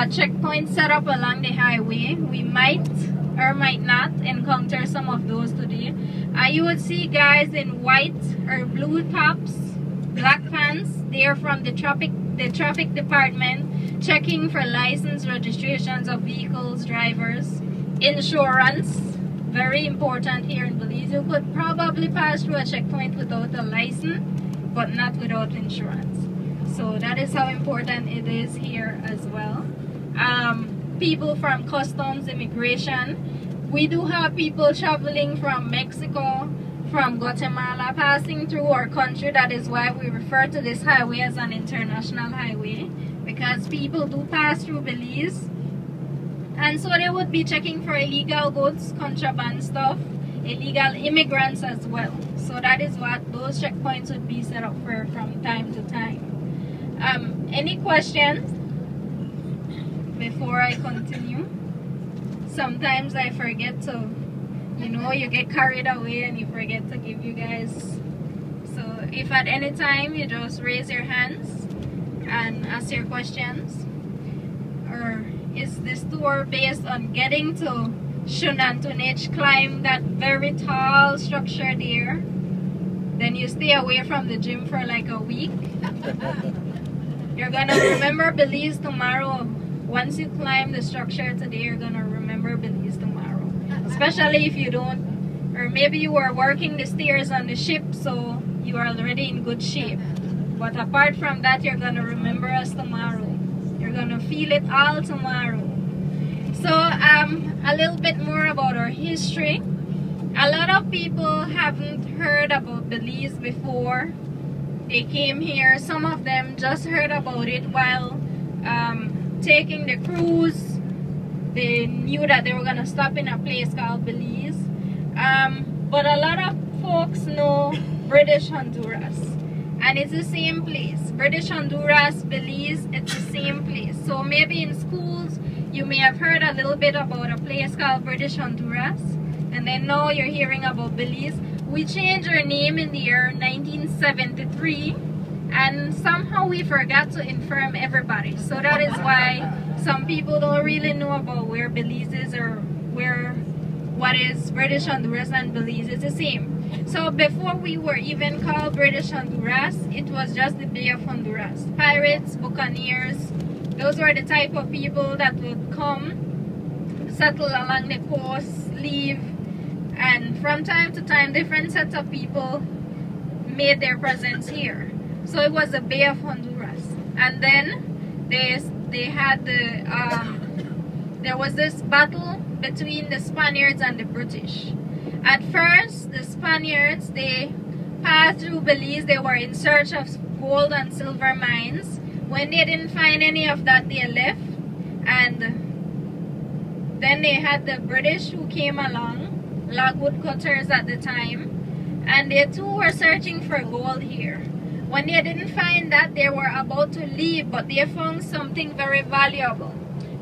checkpoints set up along the highway. We might or might not encounter some of those today. You would see guys in white or blue tops, black pants. They are from the traffic department, checking for license registrations of vehicles, drivers, insurance. Very important here in Belize. You could probably pass through a checkpoint without a license, but not without insurance. So that is how important it is here as well. People from customs, immigration. We do have people traveling from Mexico, from Guatemala, passing through our country. That is why we refer to this highway as an international highway, because people do pass through Belize. And so they would be checking for illegal goods, contraband stuff, illegal immigrants as well. So that is what those checkpoints would be set up for from time to time. Any questions before I continue? Sometimes I forget to, you know, you get carried away and you forget to give you guys. So if at any time you just raise your hands and ask your questions. Or is this tour based on getting to Shunantunich, climb that very tall structure there, then you stay away from the gym for like a week? You're gonna remember Belize tomorrow. Once you climb the structure today, you're gonna remember Belize tomorrow. Especially if you don't, or maybe you were working the stairs on the ship, so you are already in good shape. But apart from that, you're gonna remember us tomorrow. You're gonna feel it all tomorrow. So a little bit more about our history. A lot of people haven't heard about Belize before they came here. Some of them just heard about it while taking the cruise. They knew that they were gonna stop in a place called Belize. But a lot of folks know British Honduras, and it's the same place. British Honduras, Belize, it's the same place. So maybe in schools you may have heard a little bit about a place called British Honduras, and then now you're hearing about Belize. We changed our name in the year 1973, and somehow we forgot to inform everybody. So that is why some people don't really know about where Belize is, or what is British Honduras and Belize. It's the same. So before we were even called British Honduras, it was just the Bay of Honduras. Pirates, buccaneers, those were the type of people that would come, settle along the coast, leave, and from time to time different sets of people made their presence here. So it was the Bay of Honduras. And then they had there was this battle between the Spaniards and the British. At first, the Spaniards, they passed through Belize. They were in search of gold and silver mines. When they didn't find any of that, they left. And then they had the British who came along, logwood cutters at the time, and they too were searching for gold here. When they didn't find that, they were about to leave, but they found something very valuable.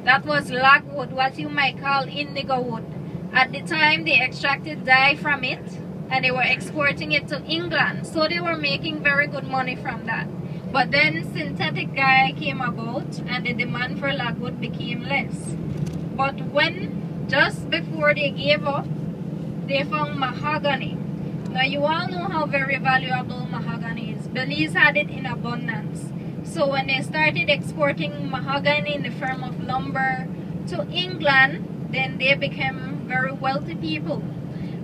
That was logwood, what you might call indigo wood. At the time, they extracted dye from it, and they were exporting it to England. So they were making very good money from that. But then synthetic dye came about, and the demand for logwood became less. But when, just before they gave up, they found mahogany. Now you all know how very valuable mahogany is. Belize had it in abundance. So when they started exporting mahogany in the form of lumber to England, then they became very wealthy people.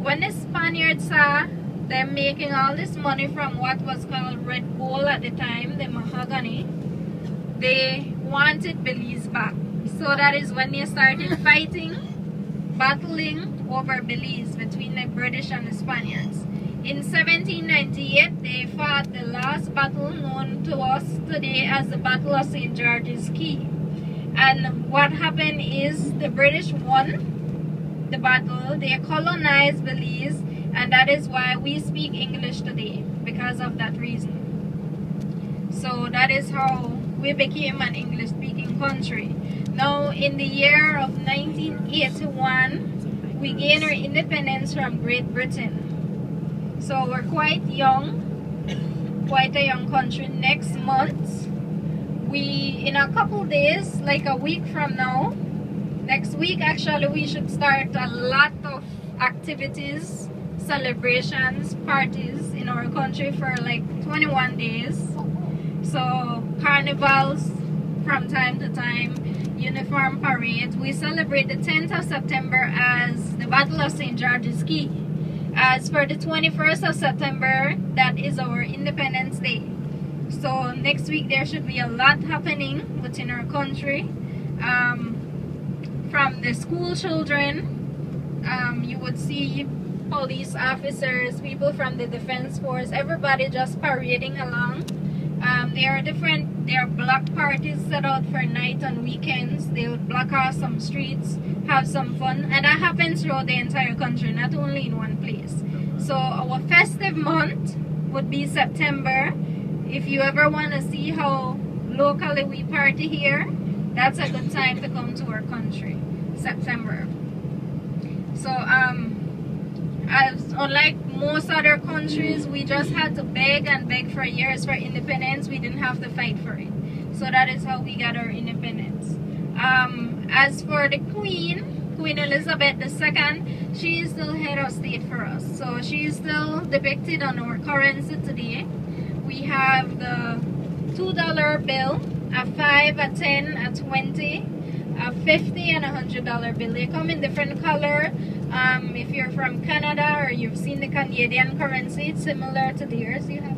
When the Spaniards saw them making all this money from what was called red gold at the time, the mahogany, they wanted Belize back. So that is when they started fighting, battling over Belize between the British and the Spaniards. In 1798, they fought the last battle known to us today as the Battle of St. George's Key. And what happened is the British won the battle. They colonized Belize, and that is why we speak English today, because of that reason. So that is how we became an English-speaking country. Now, in the year of 1981, we gained our independence from Great Britain. So we're quite young, quite a young country. Next month, in a couple days, like a week from now, next week actually, we should start a lot of activities, celebrations, parties in our country for like 21 days. So carnivals from time to time, uniform parades. We celebrate the 10th of September as the Battle of St. George's Key. As for the 21st of September, that is our Independence Day. So next week there should be a lot happening within our country. From the school children, you would see police officers, people from the defense force, everybody just parading along. There are block parties set out for night on weekends. They would block off some streets, have some fun, and that happens throughout the entire country, not only in one place. So our festive month would be September. If you ever want to see how locally we party here, that's a good time to come to our country, September. So as unlike most other countries, we just had to beg and beg for years for independence. We didn't have to fight for it. So that is how we got our independence. As for the Queen Elizabeth II, she is still head of state for us. So she is still depicted on our currency today. We have the $2 bill, a 5, a 10, a 20, a 50, and a $100 bill. They come in different color. If you're from Canada or you've seen the Canadian currency, it's similar to theirs. You have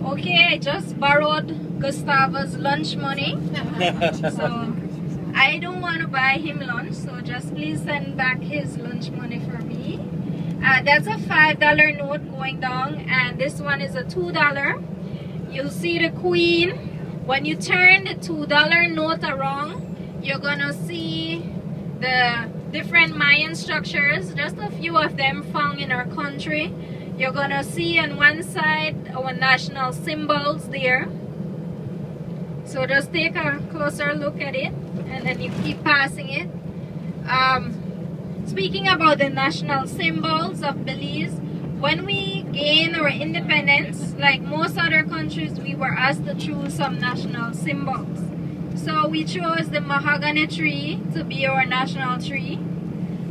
okay, I just borrowed Gustavo's lunch money. So I don't want to buy him lunch, so just please send back his lunch money for me. That's a $5 note going down, and this one is a $2. You'll see the Queen. When you turn the $2 note around, you're gonna see the different Mayan structures, just a few of them found in our country. You're gonna see on one side our national symbols there. So just take a closer look at it, and then you keep passing it. Speaking about the national symbols of Belize, when we gained our independence, like most other countries, we were asked to choose some national symbols. So we chose the mahogany tree to be our national tree.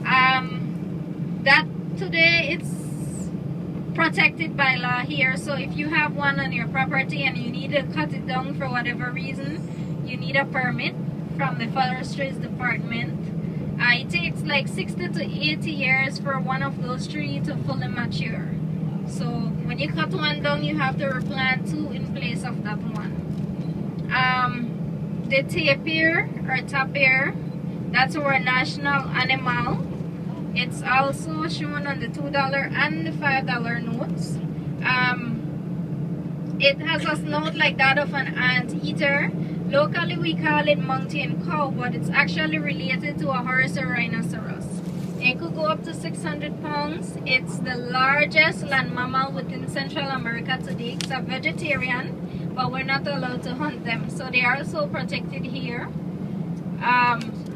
That today it's protected by law here, so if you have one on your property and you need to cut it down for whatever reason, you need a permit from the Forestry Department. It takes like 60 to 80 years for one of those trees to fully mature. So when you cut one down, you have to replant two in place of that one. The tapir or tapir, that's our national animal. It's also shown on the $2 and the $5 notes. It has a snout like that of an anteater. Locally we call it mountain cow, but it's actually related to a horse or rhinoceros. It could go up to 600 pounds. It's the largest land mammal within Central America today. It's a vegetarian, but we're not allowed to hunt them, so they are also protected here.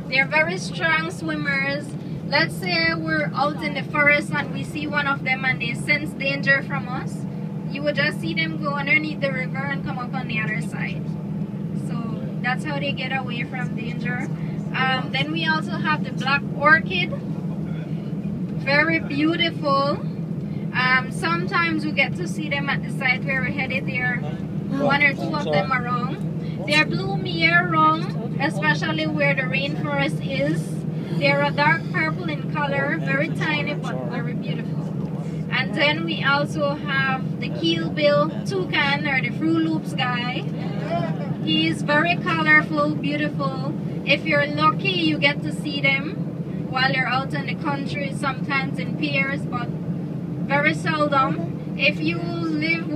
They're very strong swimmers. Let's say we're out in the forest and we see one of them and they sense danger from us. You would just see them go underneath the river and come up on the other side. So that's how they get away from danger. Then we also have the black orchid. Very beautiful. Sometimes we get to see them at the site where we're headed. There are one or two of them around. They bloom year round, especially where the rainforest is. They're a dark purple in color, very tiny but very beautiful. And then we also have the keelbill toucan, or the Fruit Loops guy. He's very colorful, beautiful. If you're lucky, you get to see them while you're out in the country, sometimes in pairs, but very seldom. If you live